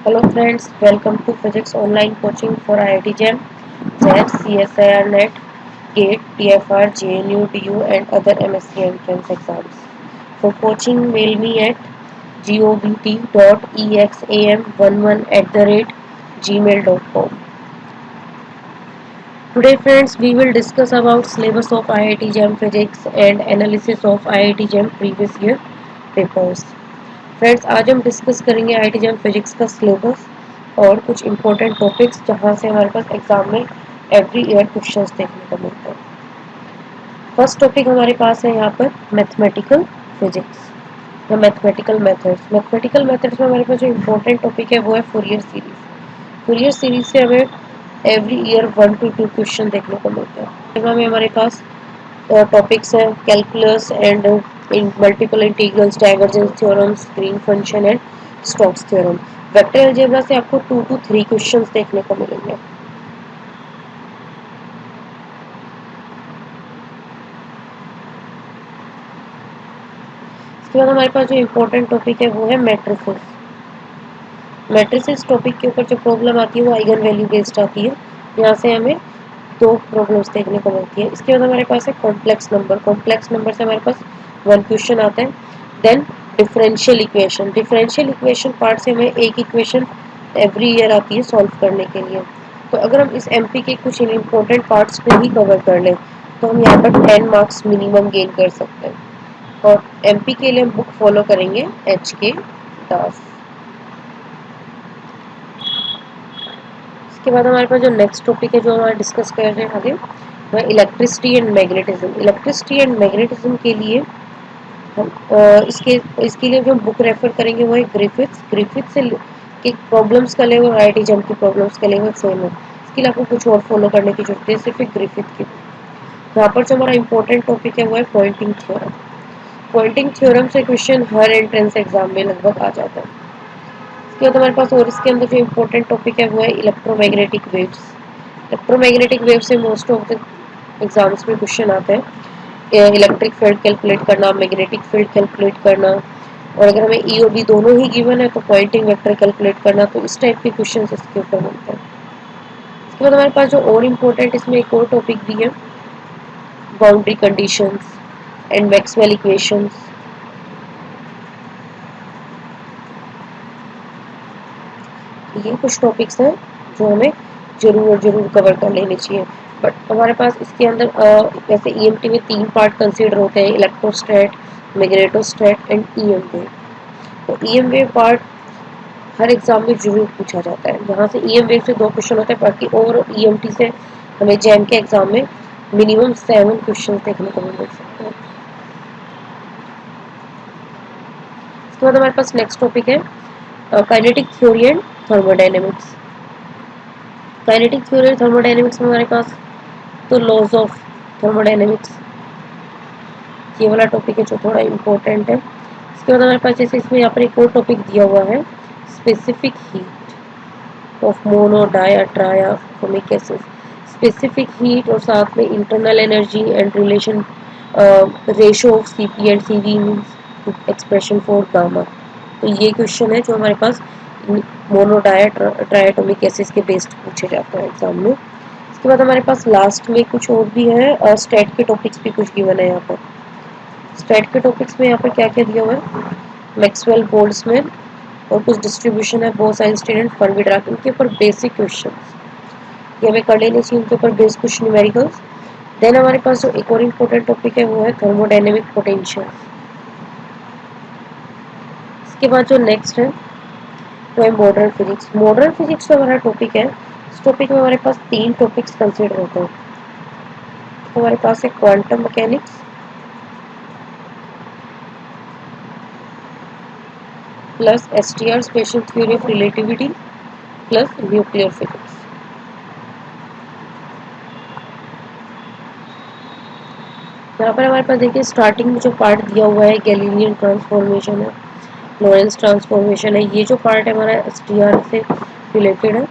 Hello friends, welcome to Physics Online Coaching for IIT JAM, JET, CSIR NET, GATE, TFR, JNU, DU and other MSc entrance exams. For coaching, mail me at gobt.exam11@gmail.com. Today friends, we will discuss about syllabus of IIT JAM Physics and analysis of IIT JAM previous year papers. Friends आज हम discuss करेंगे IIT JAM physics का syllabus और कुछ important topics जहाँ से हमारे पास exam में एवरी ईयर क्वेश्चंस देखने को मिलते हैं। फर्स्ट टॉपिक हमारे पास है यहाँ पर मैथमेटिकल फिजिक्स या मैथमेटिकल मेथड्स। मैथमेटिकल मेथड्स में हमारे पास जो इंपॉर्टेंट टॉपिक है वो है फूरियर सीरीज। फूरियर सीरीज से हमें एवरी ईयर 1 to 2 क्वेश्चन देखने को मिलते हैं। में हमारे पास टॉपिक्स हैं calculus and in multiple integrals, divergence theorems, green function and Stokes theorem. Vector algebra से आपको 2 to 3 क्वेश्चंस देखने को मिलेंगे। इसके बाद हमारे पास जो इम्पोर्टेंट टॉपिक है वो है मैट्रिसेस। मैट्रिसेस टॉपिक के ऊपर जो प्रॉब्लम आती है वो आइगन वैल्यू बेस्ड आती है। यहाँ से हमें 2 प्रॉब्लम्स देखने को मिलती है। इसके बाद हमारे पास है कॉम्प्लेक्स नंबर। कॉम्प्लेक्स नंबर से हमारे पास 1 क्वेश्चन आता है। Then differential equation. Differential equation part से हमें एक इक्वेशन एवरी ईयर आती है सॉल्व करने के लिए। तो अगर हम इस एमपी के कुछ इम्पोर्टेंट पार्ट्स को ही कवर कर लें तो हम यहाँ पर 10 मार्क्स मिनिमम गेन कर सकते हैं। और एमपी के लिए हम बुक फॉलो करेंगे HK दास। इसके बाद हमारे पास जो नेक्स्ट टॉपिक है जो हमारा डिस्कस कर रहे हैं आगे वह electricity and magnetism. Electricity and magnetism के लिए इसके लिए जो बुक रेफर करेंगे वो है ग्रिफिथ्स से के प्रॉब्लम्स का लेवल IIT JAM की प्रॉब्लम्स का लेवल सेम है। इसके लिए आपको कुछ और फॉलो करने की जरूरत है सिर्फ ग्रिफिथ की। यहाँ पर जो हमारा इंपॉर्टेंट टॉपिक है वो है पॉइंटिंग थ्योरम। पॉइंटिंग थ्योरम से क्वेश्चन हर एंट्रेंस एग्जाम में लगभग आ जाता है। इसके बाद हमारे पास और इसके अंदर जो इंपॉर्टेंट टॉपिक है वो है इलेक्ट्रोमैग्नेटिक वेव्स। इलेक्ट्रोमैग्नेटिक वेव से मोस्ट ऑफ द एग्जाम्स में क्वेश्चन आते हैं। इलेक्ट्रिक फील्ड कैलकुलेट करना, मैग्नेटिक फील्ड कैलकुलेट करना और अगर हमें EOB दोनों ही गिवन है तो पॉइंटिंग वेक्टर कैलकुलेट करना। तो इस टाइप के क्वेश्चन इसके ऊपर मिलते हैं। इसके बाद हमारे पास जो और इम्पोर्टेंट इसमें एक और टॉपिक भी है boundary conditions and Maxwell equations. ये कुछ टॉपिक्स हैं जो हमें जरूर कवर कर लेने चाहिए। बट हमारे पास इसके अंदर वैसे EMT में 3 पार्ट कंसीडर होते हैं इलेक्ट्रोस्टैट, मैग्नेटोस्टैट एंड EM वेव। तो EM वेव पार्ट हर एग्जाम में जरूर पूछा जाता है। यहाँ से EM वेव से 2 क्वेश्चन होते हैं बाकी और EMT से हमें JAM के एग्जाम में मिनिमम 7 क्वेश्चन देखने को मिल सकते हैं। इसके बाद हमारे पास नेक्स्ट टॉपिक है kinetic theory and thermodynamics. Kinetic theory और थर्मोडायनेमिक्स में हमारे पास तो लॉज ऑफ थर्मोडायनेमिक्स ये वाला टॉपिक है जो थोड़ा इम्पोर्टेंट है। इसके बाद हमारे पास जैसे इसमें यहाँ पर एक और टॉपिक दिया हुआ है specific heat of mono di tri atomic acid. Specific heat और साथ में internal energy and relation ratio of CP and CV means expression for gamma. तो ये क्वेश्चन है जो हमारे पास mono di tri atomic acid के बेस्ड पूछे जाते हैं एग्जाम में। इसके बाद हमारे पास लास्ट में कुछ और भी है स्टैट के टॉपिक्स भी कुछ गिवन है। यहाँ पर स्टैट के टॉपिक्स में यहाँ पर क्या क्या दिया हुआ है मैक्सवेल बोल्ट्जमैन और कुछ डिस्ट्रीब्यूशन है बोस आइंस्टीन एंड फर्मी-डिराक। इनके ऊपर बेसिक क्वेश्चन ये हमें कर लेने चाहिए। इनके ऊपर बेस कुछ न्यूमेरिकल्स। देन हमारे पास जो एक और इम्पोर्टेंट टॉपिक है वो है थर्मोडायनेमिक पोटेंशियल। इसके बाद जो नेक्स्ट है वो है मॉडर्न फिजिक्स। मॉडर्न फिजिक्स जो हमारा टॉपिक है इस टॉपिक में हमारे पास 3 टॉपिक्स कंसिडर होते हैं। तो हमारे पास है quantum mechanics, plus STR special theory of relativity plus nuclear physics. यहाँ पर हमारे पास देखिए स्टार्टिंग में जो पार्ट दिया हुआ है गैलीलियन ट्रांसफॉर्मेशन है, लॉरेंस ट्रांसफॉर्मेशन है। ये जो पार्ट है हमारा STR से रिलेटेड है।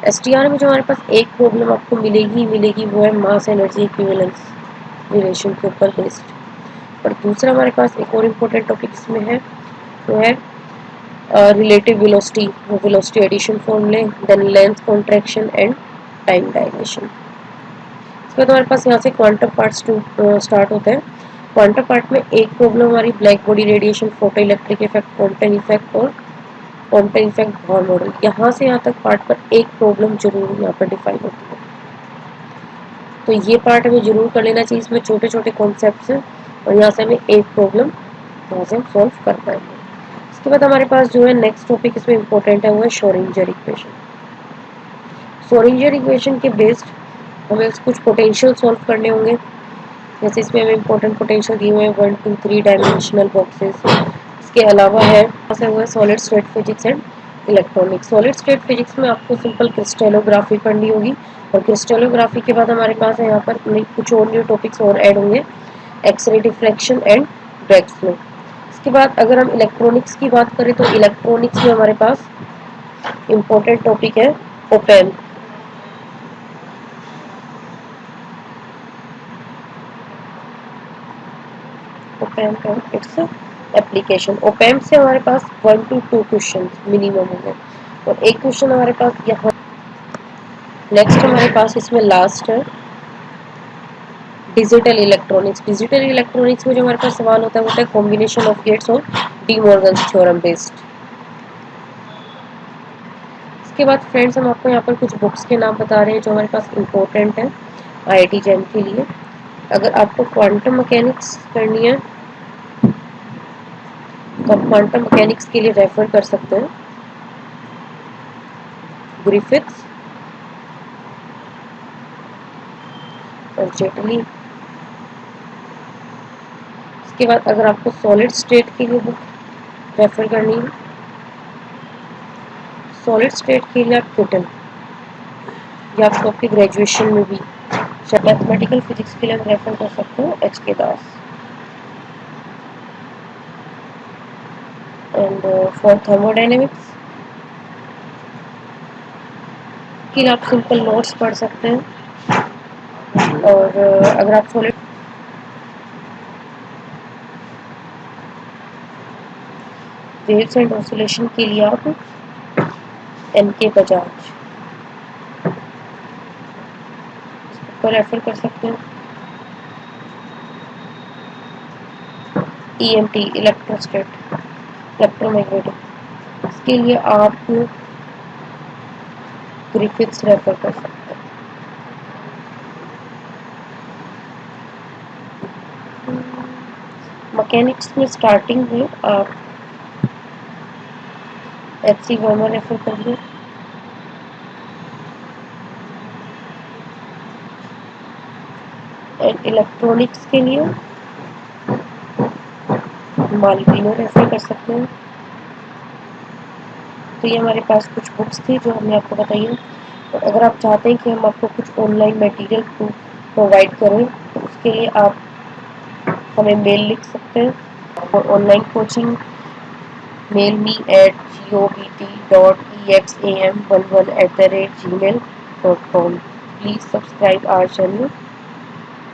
STR में जो हमारे पास एक प्रॉब्लम आपको मिलेगी वो है मास एनर्जी इक्विवेलेंस रिलेशन के ऊपर बेस्ड। और दूसरा हमारे पास एक और इम्पोर्टेंट टॉपिक इसमें है वो है रिलेटिव वेलोसिटी, वो वेलोसिटी एडिशन फॉर्मूले, then length contraction and time dilation. इसके बाद हमारे पास यहाँ से क्वांटम पार्ट्स स्टार्ट होते हैं। क्वांटम पार्ट में एक प्रॉब्लम हमारी black body radiation, photo electric effect, quantum effect और क्वांटम इफेक्ट बॉर्न मॉडल। यहाँ से यहाँ तक पार्ट पर एक प्रॉब्लम जरूर यहाँ पर डिफाइन होती है, तो ये पार्ट हमें जरूर कर लेना चाहिए। इसमें छोटे छोटे कॉन्सेप्ट हैं और यहाँ से हमें एक प्रॉब्लम यहाँ से हम सॉल्व कर पाएंगे। इसके बाद हमारे पास जो है नेक्स्ट टॉपिक इसमें इंपॉर्टेंट है वो है श्रोडिंगर इक्वेशन। श्रोडिंगर इक्वेशन के बेस्ड हमें कुछ पोटेंशियल सॉल्व करने होंगे। जैसे इसमें हमें इंपॉर्टेंट पोटेंशियल दिए हुए हैं 1 2 3 डायमेंशनल बॉक्सेस। इसके अलावा है वो है solid state physics and electronics. Solid state physics में आपको सिंपल क्रिस्टलोग्राफी पढ़नी होगी और क्रिस्टलोग्राफी के बाद हमारे पास है यहाँ पर कुछ और न्यू टॉपिक्स और ऐड होंगे, X ray diffraction and Bragg's law. इसके बाद अगर हम इलेक्ट्रॉनिक्स की बात करें तो इलेक्ट्रॉनिक्स में हमारे पास इंपॉर्टेंट टॉपिक है op-amp. Op-amp and its application. Op-amp से हमारे पास 1 to 2 क्वेश्चन मिनिमम होंगे और एक क्वेश्चन हमारे पास यहाँ। नेक्स्ट हमारे पास इसमें लास्ट है डिजिटल इलेक्ट्रॉनिक्स। डिजिटल इलेक्ट्रॉनिक्स में जो हमारे पास सवाल होता है वो है कॉम्बिनेशन ऑफ गेट्स और डी मॉर्गन्स थ्योरम बेस्ड। इसके बाद फ्रेंड्स हम आपको यहाँ पर कुछ बुक्स के नाम बता रहे हैं जो हमारे पास इंपॉर्टेंट है IIT जैम के लिए। अगर आपको क्वांटम मैकेनिक्स करनी है तो आप क्वांटम मैकेनिक्स के लिए रेफर कर सकते हैं ग्रिफिथ्स और जेटली। इसके बाद अगर आपको सॉलिड स्टेट के लिए बुक रेफर करनी है, सॉलिड स्टेट के लिए आप क्यूटन या आपको आपकी ग्रेजुएशन में भी मैथमेटिकल फिजिक्स के लिए हम रेफर कर सकते हैं HK Das. And for thermodynamics के लिए आप सिंपल नोट्स पढ़ सकते हैं। और अगर आप सॉलिड वेव्स एंड ऑसिलेशन के लिए आप NK बजाज को रेफर कर सकते हैं। EMT इलेक्ट्रोस्टेट इलेक्ट्रोमैग्नेटिक, इसके लिए आप ग्रिफिथ्स रेफर कर सकते हैं। मैकेनिक्स में स्टार्टिंग में आप HC वर्मा रेफर करिए। एंड इलेक्ट्रॉनिक्स के लिए मालवीनो रेफर कर सकते हैं। तो ये हमारे पास कुछ बुक्स थी जो हमने आपको बताई है। और अगर आप चाहते हैं कि हम आपको कुछ ऑनलाइन मटेरियल प्रोवाइड करें तो उसके लिए आप हमें मेल लिख सकते हैं। और online coaching mail me at gobt.exam11@gmail.com। Please subscribe our channel.